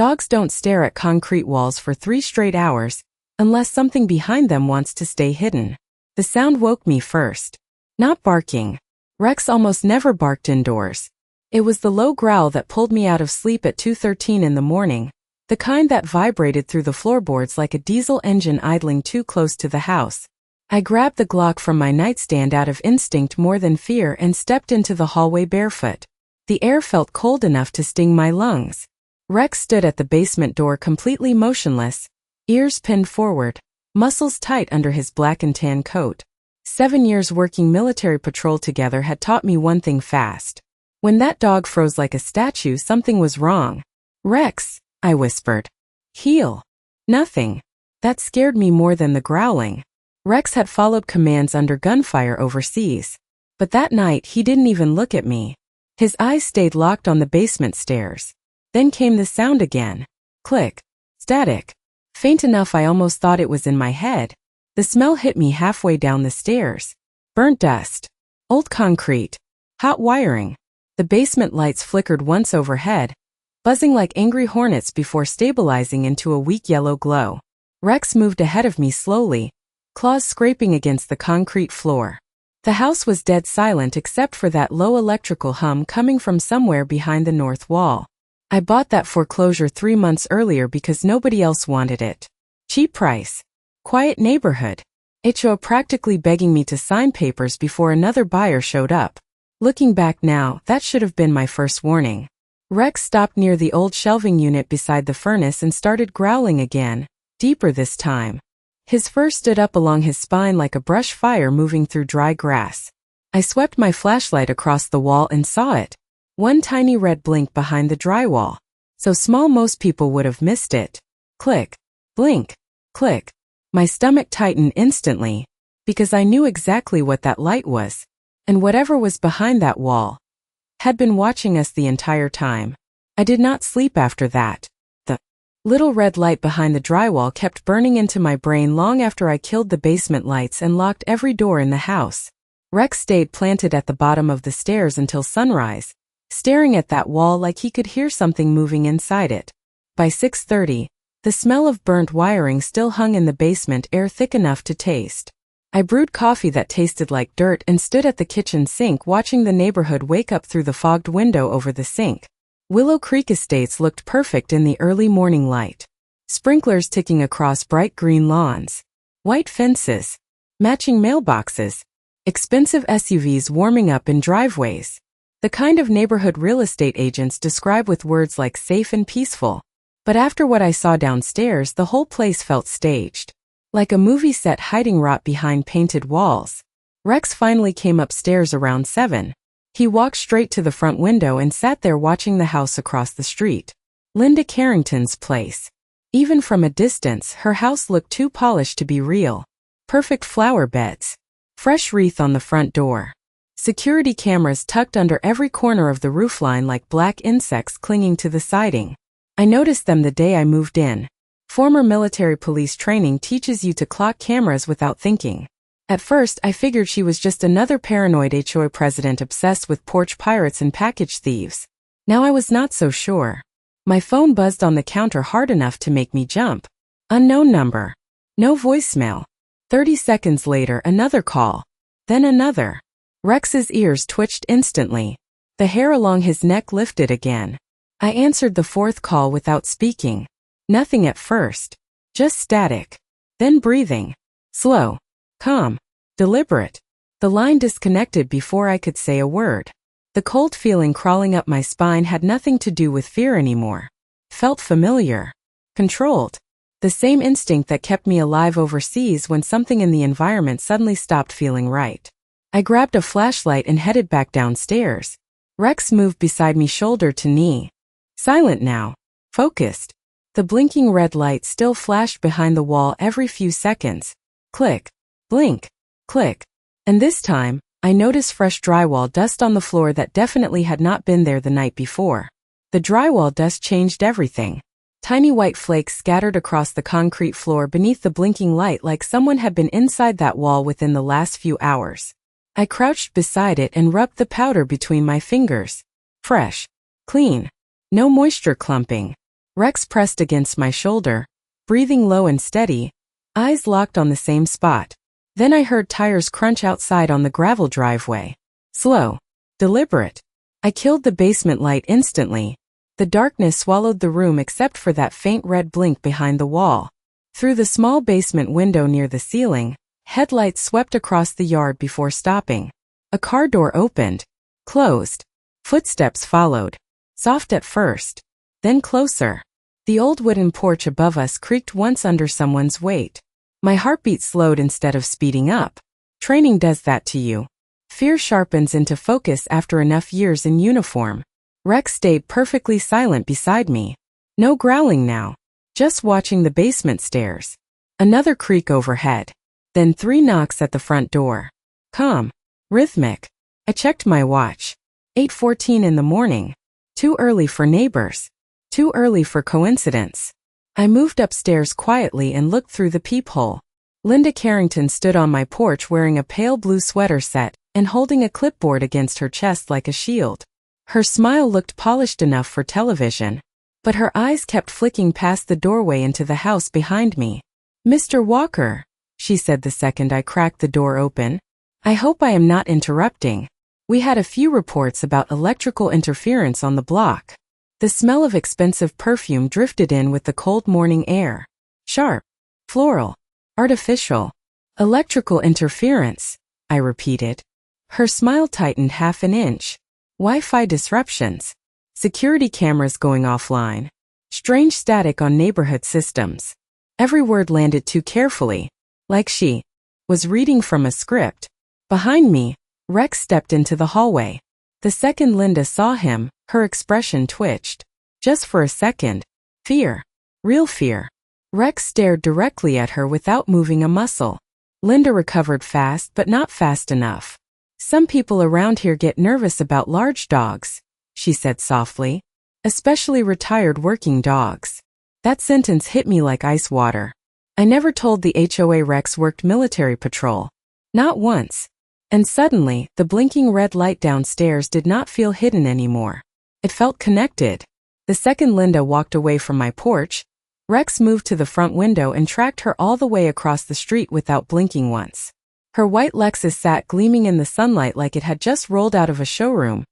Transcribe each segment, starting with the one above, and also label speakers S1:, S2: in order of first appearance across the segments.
S1: Dogs don't stare at concrete walls for 3 straight hours, unless something behind them wants to stay hidden. The sound woke me first. Not barking. Rex almost never barked indoors. It was the low growl that pulled me out of sleep at 2:13 in the morning, the kind that vibrated through the floorboards like a diesel engine idling too close to the house. I grabbed the Glock from my nightstand out of instinct more than fear and stepped into the hallway barefoot. The air felt cold enough to sting my lungs. Rex stood at the basement door completely motionless, ears pinned forward, muscles tight under his black and tan coat. 7 years working military patrol together had taught me one thing fast. When that dog froze like a statue, something was wrong. "Rex," I whispered. "Heel." Nothing. That scared me more than the growling. Rex had followed commands under gunfire overseas. But that night he didn't even look at me. His eyes stayed locked on the basement stairs. Then came the sound again. Click. Static. Faint enough I almost thought it was in my head. The smell hit me halfway down the stairs. Burnt dust. Old concrete. Hot wiring. The basement lights flickered once overhead, buzzing like angry hornets before stabilizing into a weak yellow glow. Rex moved ahead of me slowly, claws scraping against the concrete floor. The house was dead silent except for that low electrical hum coming from somewhere behind the north wall. I bought that foreclosure 3 months earlier because nobody else wanted it. Cheap price. Quiet neighborhood. HO practically begging me to sign papers before another buyer showed up. Looking back now, that should have been my first warning. Rex stopped near the old shelving unit beside the furnace and started growling again, deeper this time. His fur stood up along his spine like a brush fire moving through dry grass. I swept my flashlight across the wall and saw it. One tiny red blink behind the drywall. So small most people would have missed it. Click. Blink. Click. My stomach tightened instantly, because I knew exactly what that light was. And whatever was behind that wall had been watching us the entire time. I did not sleep after that. The little red light behind the drywall kept burning into my brain long after I killed the basement lights and locked every door in the house. Rex stayed planted at the bottom of the stairs until sunrise, staring at that wall like he could hear something moving inside it. By 6:30, the smell of burnt wiring still hung in the basement air thick enough to taste. I brewed coffee that tasted like dirt and stood at the kitchen sink watching the neighborhood wake up through the fogged window over the sink. Willow Creek Estates looked perfect in the early morning light. Sprinklers ticking across bright green lawns. White fences. Matching mailboxes. Expensive SUVs warming up in driveways. The kind of neighborhood real estate agents describe with words like safe and peaceful. But after what I saw downstairs, the whole place felt staged. Like a movie set hiding rot behind painted walls. Rex finally came upstairs around 7. He walked straight to the front window and sat there watching the house across the street. Linda Carrington's place. Even from a distance, her house looked too polished to be real. Perfect flower beds. Fresh wreath on the front door. Security cameras tucked under every corner of the roofline like black insects clinging to the siding. I noticed them the day I moved in. Former military police training teaches you to clock cameras without thinking. At first, I figured she was just another paranoid HOA president obsessed with porch pirates and package thieves. Now I was not so sure. My phone buzzed on the counter hard enough to make me jump. Unknown number. No voicemail. 30 seconds later, another call. Then another. Rex's ears twitched instantly. The hair along his neck lifted again. I answered the 4th call without speaking. Nothing at first. Just static. Then breathing. Slow. Calm. Deliberate. The line disconnected before I could say a word. The cold feeling crawling up my spine had nothing to do with fear anymore. Felt familiar. Controlled. The same instinct that kept me alive overseas when something in the environment suddenly stopped feeling right. I grabbed a flashlight and headed back downstairs. Rex moved beside me shoulder to knee. Silent now. Focused. The blinking red light still flashed behind the wall every few seconds. Click. Blink. Click. And this time, I noticed fresh drywall dust on the floor that definitely had not been there the night before. The drywall dust changed everything. Tiny white flakes scattered across the concrete floor beneath the blinking light like someone had been inside that wall within the last few hours. I crouched beside it and rubbed the powder between my fingers. Fresh. Clean. No moisture clumping. Rex pressed against my shoulder, breathing low and steady, eyes locked on the same spot. Then I heard tires crunch outside on the gravel driveway. Slow. Deliberate. I killed the basement light instantly. The darkness swallowed the room except for that faint red blink behind the wall. Through the small basement window near the ceiling, headlights swept across the yard before stopping. A car door opened. Closed. Footsteps followed. Soft at first. Then closer. The old wooden porch above us creaked once under someone's weight. My heartbeat slowed instead of speeding up. Training does that to you. Fear sharpens into focus after enough years in uniform. Rex stayed perfectly silent beside me. No growling now. Just watching the basement stairs. Another creak overhead. Then 3 knocks at the front door. Calm. Rhythmic. I checked my watch. 8:14 in the morning. Too early for neighbors. Too early for coincidence. I moved upstairs quietly and looked through the peephole. Linda Carrington stood on my porch wearing a pale blue sweater set and holding a clipboard against her chest like a shield. Her smile looked polished enough for television, but her eyes kept flicking past the doorway into the house behind me. "Mr. Walker," she said the second I cracked the door open. "I hope I am not interrupting. We had a few reports about electrical interference on the block." The smell of expensive perfume drifted in with the cold morning air. Sharp. Floral. Artificial. "Electrical interference," I repeated. Her smile tightened half an inch. "Wi-Fi disruptions. Security cameras going offline. Strange static on neighborhood systems." Every word landed too carefully, like she was reading from a script. Behind me, Rex stepped into the hallway. The second Linda saw him, her expression twitched. Just for a second. Fear. Real fear. Rex stared directly at her without moving a muscle. Linda recovered fast but not fast enough. "Some people around here get nervous about large dogs," she said softly. "Especially retired working dogs." That sentence hit me like ice water. I never told the HOA Rex worked military patrol. Not once. And suddenly, the blinking red light downstairs did not feel hidden anymore. It felt connected. The second Linda walked away from my porch, Rex moved to the front window and tracked her all the way across the street without blinking once. Her white Lexus sat gleaming in the sunlight like it had just rolled out of a showroom,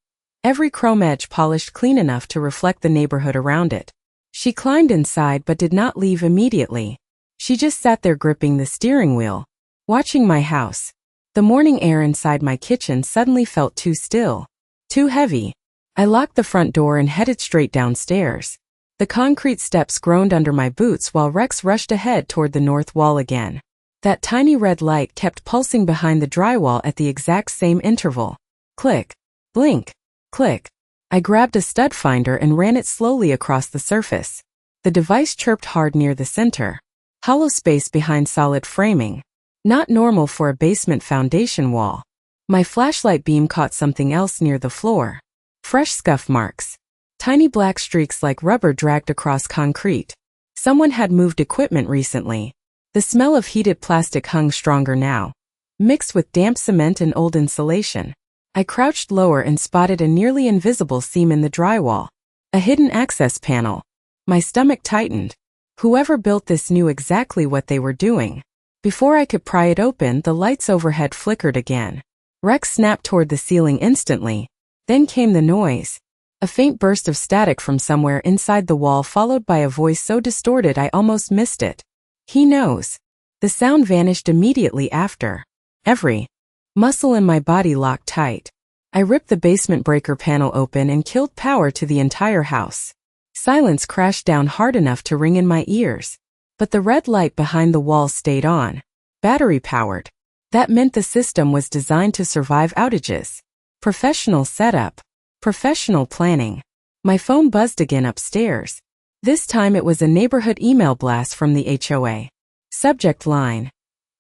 S1: every chrome edge polished clean enough to reflect the neighborhood around it. She climbed inside but did not leave immediately. She just sat there gripping the steering wheel, watching my house. The morning air inside my kitchen suddenly felt too still, too heavy. I locked the front door and headed straight downstairs. The concrete steps groaned under my boots while Rex rushed ahead toward the north wall again. That tiny red light kept pulsing behind the drywall at the exact same interval. Click, blink, click. I grabbed a stud finder and ran it slowly across the surface. The device chirped hard near the center. Hollow space behind solid framing. Not normal for a basement foundation wall. My flashlight beam caught something else near the floor. Fresh scuff marks. Tiny black streaks like rubber dragged across concrete. Someone had moved equipment recently. The smell of heated plastic hung stronger now, mixed with damp cement and old insulation. I crouched lower and spotted a nearly invisible seam in the drywall. A hidden access panel. My stomach tightened. Whoever built this knew exactly what they were doing. Before I could pry it open, the lights overhead flickered again. Rex snapped toward the ceiling instantly. Then came the noise. A faint burst of static from somewhere inside the wall followed by a voice so distorted I almost missed it. "He knows." The sound vanished immediately after. Every muscle in my body locked tight. I ripped the basement breaker panel open and killed power to the entire house. Silence crashed down hard enough to ring in my ears. But the red light behind the wall stayed on. Battery powered. That meant the system was designed to survive outages. Professional setup. Professional planning. My phone buzzed again upstairs. This time it was a neighborhood email blast from the HOA. Subject line: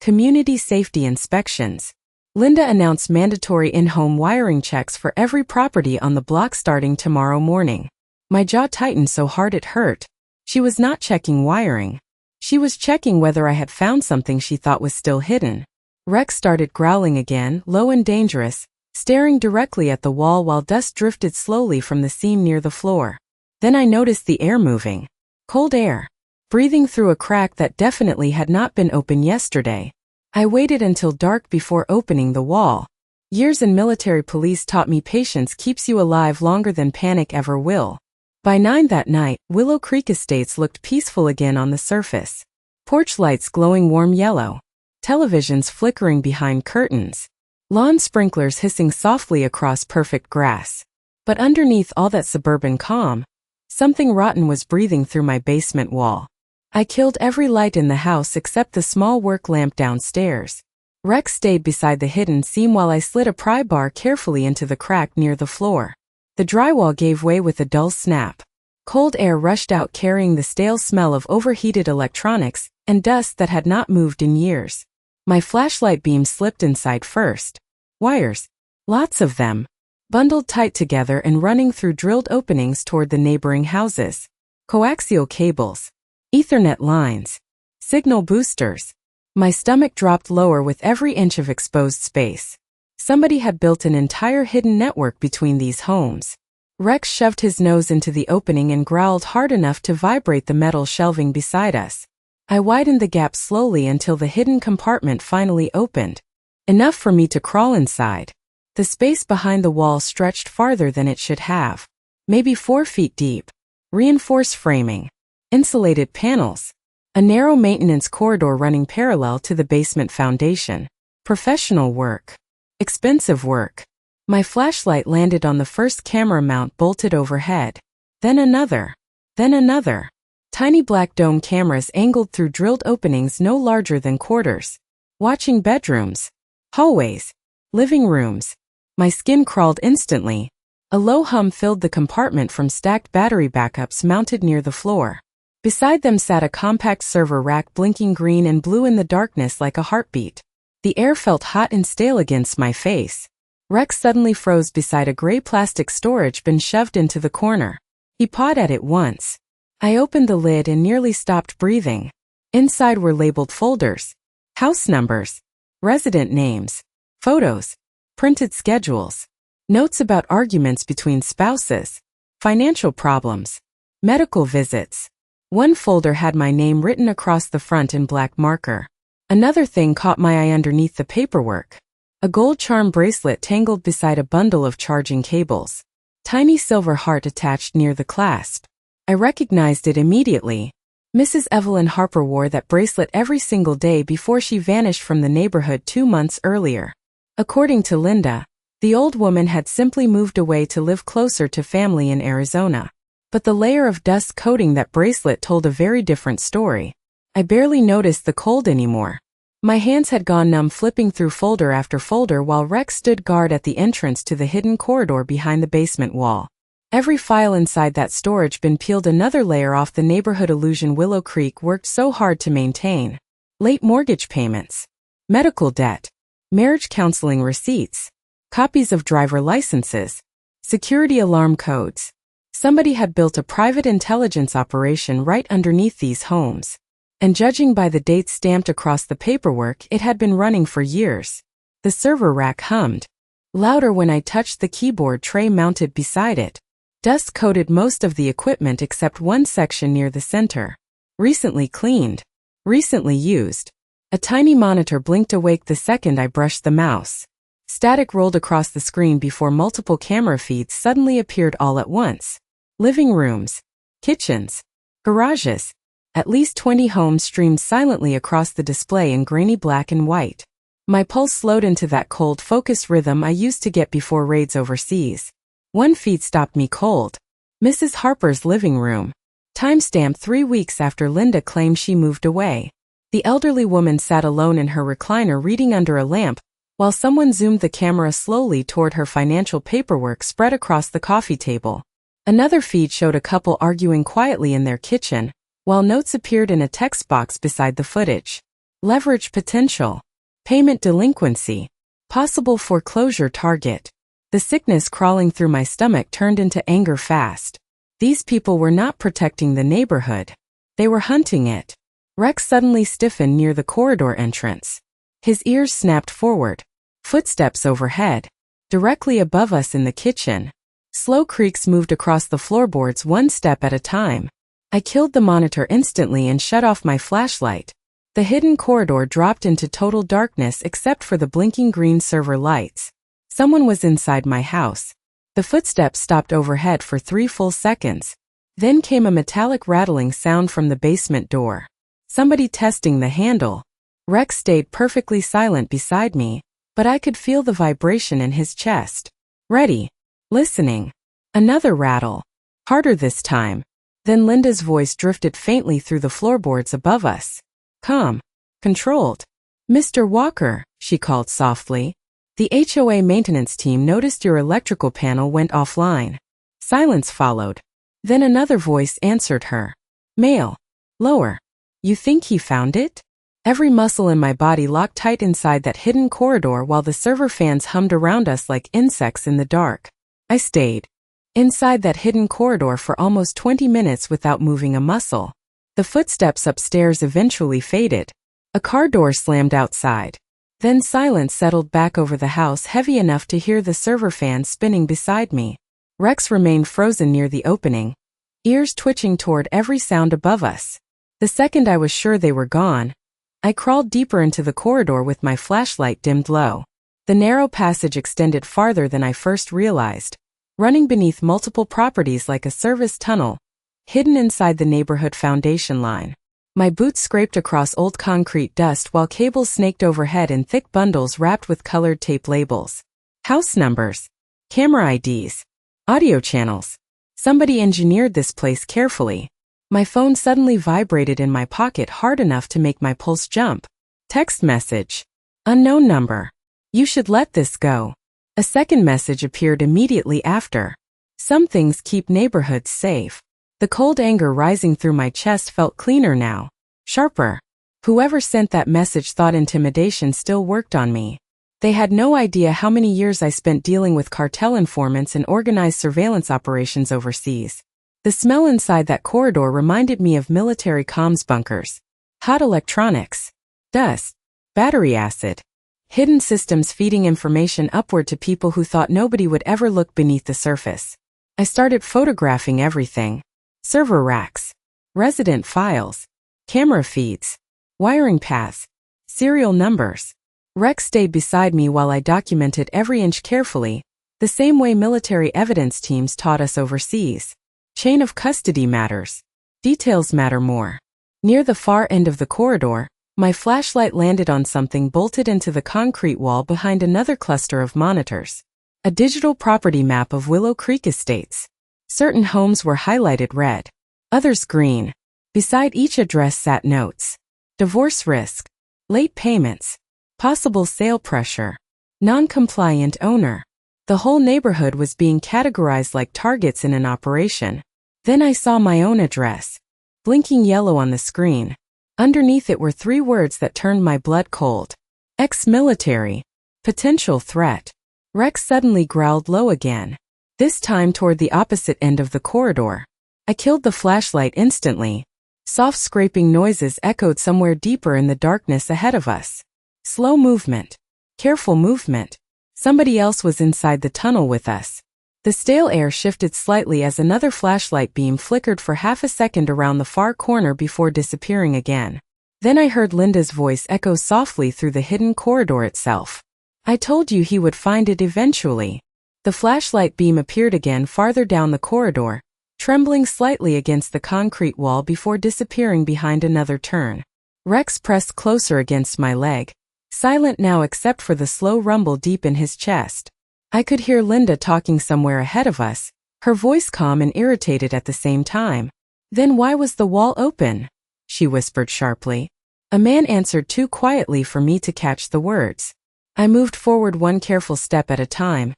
S1: Community Safety Inspections. Linda announced mandatory in-home wiring checks for every property on the block starting tomorrow morning. My jaw tightened so hard it hurt. She was not checking wiring. She was checking whether I had found something she thought was still hidden. Rex started growling again, low and dangerous, staring directly at the wall while dust drifted slowly from the seam near the floor. Then I noticed the air moving. Cold air. Breathing through a crack that definitely had not been open yesterday. I waited until dark before opening the wall. Years in military police taught me patience keeps you alive longer than panic ever will. By 9 that night, Willow Creek Estates looked peaceful again on the surface. Porch lights glowing warm yellow. Televisions flickering behind curtains. Lawn sprinklers hissing softly across perfect grass. But underneath all that suburban calm, something rotten was breathing through my basement wall. I killed every light in the house except the small work lamp downstairs. Rex stayed beside the hidden seam while I slid a pry bar carefully into the crack near the floor. The drywall gave way with a dull snap. Cold air rushed out carrying the stale smell of overheated electronics and dust that had not moved in years. My flashlight beam slipped inside first. Wires. Lots of them. Bundled tight together and running through drilled openings toward the neighboring houses. Coaxial cables. Ethernet lines. Signal boosters. My stomach dropped lower with every inch of exposed space. Somebody had built an entire hidden network between these homes. Rex shoved his nose into the opening and growled hard enough to vibrate the metal shelving beside us. I widened the gap slowly until the hidden compartment finally opened. Enough for me to crawl inside. The space behind the wall stretched farther than it should have. Maybe 4 feet deep. Reinforced framing. Insulated panels. A narrow maintenance corridor running parallel to the basement foundation. Professional work. Expensive work. My flashlight landed on the first camera mount bolted overhead. Then another. Then another. Tiny black dome cameras angled through drilled openings no larger than quarters. Watching bedrooms. Hallways. Living rooms. My skin crawled instantly. A low hum filled the compartment from stacked battery backups mounted near the floor. Beside them sat a compact server rack blinking green and blue in the darkness like a heartbeat. The air felt hot and stale against my face. Rex suddenly froze beside a gray plastic storage bin shoved into the corner. He pawed at it once. I opened the lid and nearly stopped breathing. Inside were labeled folders. House numbers. Resident names. Photos. Printed schedules. Notes about arguments between spouses. Financial problems. Medical visits. One folder had my name written across the front in black marker. Another thing caught my eye underneath the paperwork. A gold charm bracelet tangled beside a bundle of charging cables. Tiny silver heart attached near the clasp. I recognized it immediately. Mrs. Evelyn Harper wore that bracelet every single day before she vanished from the neighborhood 2 months earlier. According to Linda, the old woman had simply moved away to live closer to family in Arizona. But the layer of dust coating that bracelet told a very different story. I barely noticed the cold anymore. My hands had gone numb flipping through folder after folder while Rex stood guard at the entrance to the hidden corridor behind the basement wall. Every file inside that storage bin peeled another layer off the neighborhood illusion Willow Creek worked so hard to maintain. Late mortgage payments. Medical debt. Marriage counseling receipts. Copies of driver licenses. Security alarm codes. Somebody had built a private intelligence operation right underneath these homes. And judging by the dates stamped across the paperwork, it had been running for years. The server rack hummed. Louder when I touched the keyboard tray mounted beside it. Dust coated most of the equipment except one section near the center. Recently cleaned. Recently used. A tiny monitor blinked awake the second I brushed the mouse. Static rolled across the screen before multiple camera feeds suddenly appeared all at once. Living rooms. Kitchens. Garages. At least 20 homes streamed silently across the display in grainy black and white. My pulse slowed into that cold, focused rhythm I used to get before raids overseas. One feed stopped me cold. Mrs. Harper's living room. Timestamp 3 weeks after Linda claimed she moved away. The elderly woman sat alone in her recliner reading under a lamp, while someone zoomed the camera slowly toward her financial paperwork spread across the coffee table. Another feed showed a couple arguing quietly in their kitchen, while notes appeared in a text box beside the footage. Leverage potential. Payment delinquency. Possible foreclosure target. The sickness crawling through my stomach turned into anger fast. These people were not protecting the neighborhood. They were hunting it. Rex suddenly stiffened near the corridor entrance. His ears snapped forward. Footsteps overhead. Directly above us in the kitchen. Slow creaks moved across the floorboards one step at a time. I killed the monitor instantly and shut off my flashlight. The hidden corridor dropped into total darkness except for the blinking green server lights. Someone was inside my house. The footsteps stopped overhead for 3 full seconds. Then came a metallic rattling sound from the basement door. Somebody testing the handle. Rex stayed perfectly silent beside me, but I could feel the vibration in his chest. Ready. Listening. Another rattle. Harder this time. Then Linda's voice drifted faintly through the floorboards above us. Calm. Controlled. Mr. Walker, she called softly. The HOA maintenance team noticed your electrical panel went offline. Silence followed. Then another voice answered her. Male. Lower. You think he found it? Every muscle in my body locked tight inside that hidden corridor while the server fans hummed around us like insects in the dark. I stayed inside that hidden corridor for almost 20 minutes without moving a muscle. The footsteps upstairs eventually faded. A car door slammed outside. Then silence settled back over the house, heavy enough to hear the server fan spinning beside me. Rex remained frozen near the opening, ears twitching toward every sound above us. The second I was sure they were gone, I crawled deeper into the corridor with my flashlight dimmed low. The narrow passage extended farther than I first realized, running beneath multiple properties like a service tunnel, hidden inside the neighborhood foundation line. My boots scraped across old concrete dust while cables snaked overhead in thick bundles wrapped with colored tape labels. House numbers. Camera IDs. Audio channels. Somebody engineered this place carefully. My phone suddenly vibrated in my pocket hard enough to make my pulse jump. Text message. Unknown number. You should let this go. A second message appeared immediately after. Some things keep neighborhoods safe. The cold anger rising through my chest felt cleaner now. Sharper. Whoever sent that message thought intimidation still worked on me. They had no idea how many years I spent dealing with cartel informants and organized surveillance operations overseas. The smell inside that corridor reminded me of military comms bunkers. Hot electronics. Dust. Battery acid. Hidden systems feeding information upward to people who thought nobody would ever look beneath the surface. I started photographing everything. Server racks. Resident files. Camera feeds. Wiring paths. Serial numbers. Rex stayed beside me while I documented every inch carefully, the same way military evidence teams taught us overseas. Chain of custody matters. Details matter more. Near the far end of the corridor, my flashlight landed on something bolted into the concrete wall behind another cluster of monitors. A digital property map of Willow Creek Estates. Certain homes were highlighted red, others green. Beside each address sat notes. Divorce risk. Late payments. Possible sale pressure. Non-compliant owner. The whole neighborhood was being categorized like targets in an operation. Then I saw my own address. Blinking yellow on the screen. Underneath it were 3 words that turned my blood cold. Ex-military. Potential threat. Rex suddenly growled low again. This time toward the opposite end of the corridor. I killed the flashlight instantly. Soft scraping noises echoed somewhere deeper in the darkness ahead of us. Slow movement. Careful movement. Somebody else was inside the tunnel with us. The stale air shifted slightly as another flashlight beam flickered for half a second around the far corner before disappearing again. Then I heard Linda's voice echo softly through the hidden corridor itself. I told you he would find it eventually. The flashlight beam appeared again farther down the corridor, trembling slightly against the concrete wall before disappearing behind another turn. Rex pressed closer against my leg. Silent now except for the slow rumble deep in his chest. I could hear Linda talking somewhere ahead of us, her voice calm and irritated at the same time. Then why was the wall open? She whispered sharply. A man answered too quietly for me to catch the words. I moved forward one careful step at a time,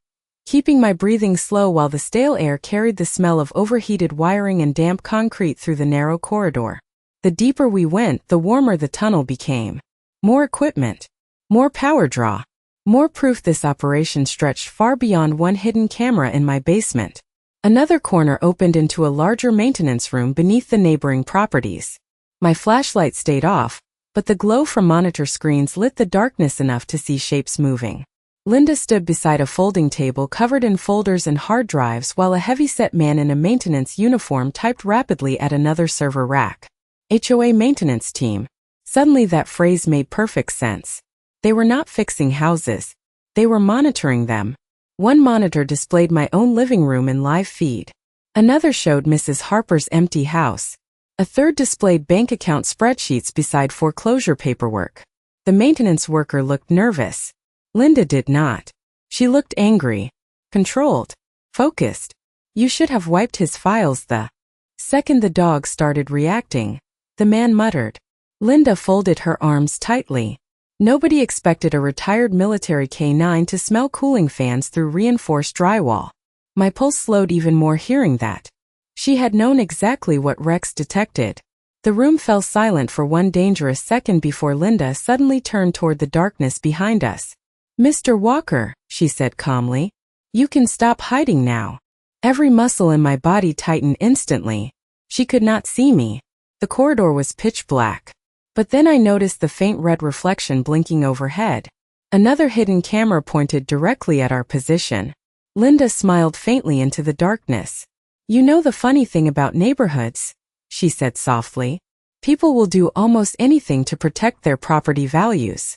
S1: keeping my breathing slow while the stale air carried the smell of overheated wiring and damp concrete through the narrow corridor. The deeper we went, the warmer the tunnel became. More equipment. More power draw. More proof this operation stretched far beyond one hidden camera in my basement. Another corner opened into a larger maintenance room beneath the neighboring properties. My flashlight stayed off, but the glow from monitor screens lit the darkness enough to see shapes moving. Linda stood beside a folding table covered in folders and hard drives while a heavy-set man in a maintenance uniform typed rapidly at another server rack. HOA maintenance team. Suddenly that phrase made perfect sense. They were not fixing houses. They were monitoring them. One monitor displayed my own living room in live feed. Another showed Mrs. Harper's empty house. A third displayed bank account spreadsheets beside foreclosure paperwork. The maintenance worker looked nervous. Linda did not. She looked angry, controlled, focused. You should have wiped his files the second the dog started reacting. The man muttered. Linda folded her arms tightly. Nobody expected a retired military K-9 to smell cooling fans through reinforced drywall. My pulse slowed even more hearing that. She had known exactly what Rex detected. The room fell silent for one dangerous second before Linda suddenly turned toward the darkness behind us. Mr. Walker, she said calmly, you can stop hiding now. Every muscle in my body tightened instantly. She could not see me. The corridor was pitch black. But then I noticed the faint red reflection blinking overhead. Another hidden camera pointed directly at our position. Linda smiled faintly into the darkness. You know the funny thing about neighborhoods, she said softly. People will do almost anything to protect their property values.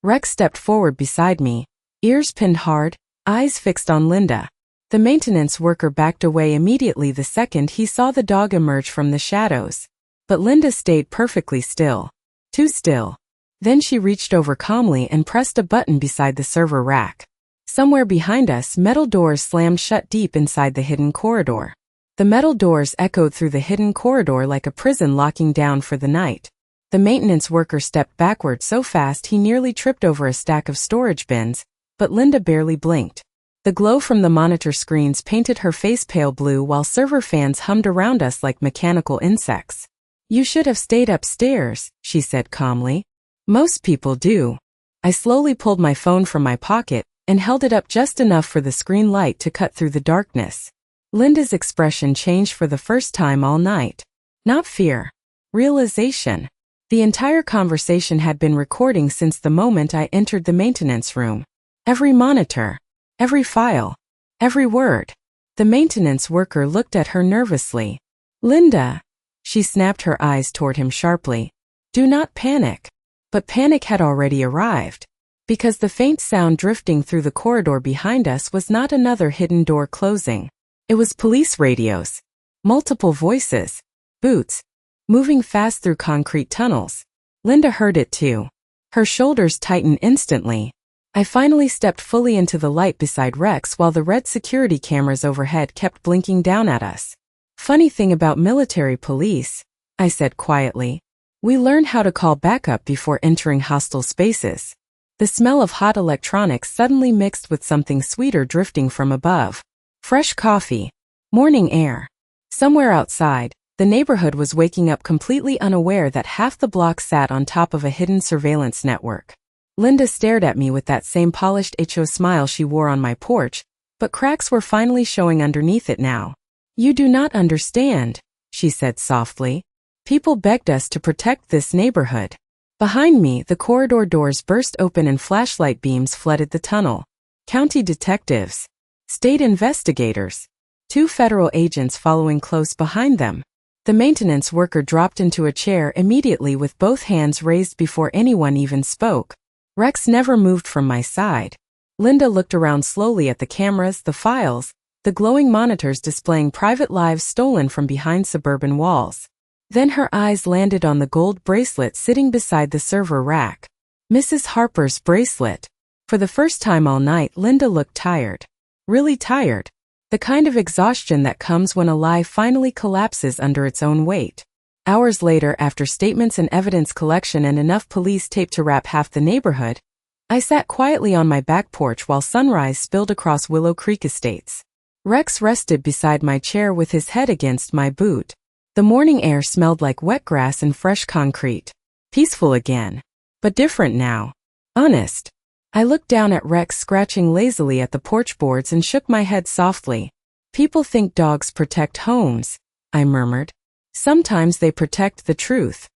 S1: Rex stepped forward beside me, ears pinned hard, eyes fixed on Linda. The maintenance worker backed away immediately the second he saw the dog emerge from the shadows. But Linda stayed perfectly still. Too still. Then she reached over calmly and pressed a button beside the server rack. Somewhere behind us, metal doors slammed shut deep inside the hidden corridor. The metal doors echoed through the hidden corridor like a prison locking down for the night. The maintenance worker stepped backward so fast he nearly tripped over a stack of storage bins, but Linda barely blinked. The glow from the monitor screens painted her face pale blue while server fans hummed around us like mechanical insects. You should have stayed upstairs, she said calmly. Most people do. I slowly pulled my phone from my pocket and held it up just enough for the screen light to cut through the darkness. Linda's expression changed for the first time all night. Not fear. Realization. The entire conversation had been recording since the moment I entered the maintenance room. Every monitor. Every file. Every word. The maintenance worker looked at her nervously. Linda. She snapped her eyes toward him sharply. Do not panic. But panic had already arrived. Because the faint sound drifting through the corridor behind us was not another hidden door closing. It was police radios. Multiple voices. Boots. Moving fast through concrete tunnels. Linda heard it too. Her shoulders tightened instantly. I finally stepped fully into the light beside Rex while the red security cameras overhead kept blinking down at us. Funny thing about military police, I said quietly. We learn how to call backup before entering hostile spaces. The smell of hot electronics suddenly mixed with something sweeter drifting from above. Fresh coffee. Morning air. Somewhere outside, the neighborhood was waking up completely unaware that half the block sat on top of a hidden surveillance network. Linda stared at me with that same polished HO smile she wore on my porch, but cracks were finally showing underneath it now. You do not understand, she said softly. People begged us to protect this neighborhood. Behind me, the corridor doors burst open and flashlight beams flooded the tunnel. County detectives. State investigators. 2 federal agents following close behind them. The maintenance worker dropped into a chair immediately with both hands raised before anyone even spoke. Rex never moved from my side. Linda looked around slowly at the cameras, the files, the glowing monitors displaying private lives stolen from behind suburban walls. Then her eyes landed on the gold bracelet sitting beside the server rack. Mrs. Harper's bracelet. For the first time all night, Linda looked tired. Really tired. The kind of exhaustion that comes when a lie finally collapses under its own weight. Hours later, after statements and evidence collection and enough police tape to wrap half the neighborhood, I sat quietly on my back porch while sunrise spilled across Willow Creek Estates. Rex rested beside my chair with his head against my boot. The morning air smelled like wet grass and fresh concrete. Peaceful again. But different now. Honest. I looked down at Rex scratching lazily at the porch boards and shook my head softly. People think dogs protect homes, I murmured. Sometimes they protect the truth.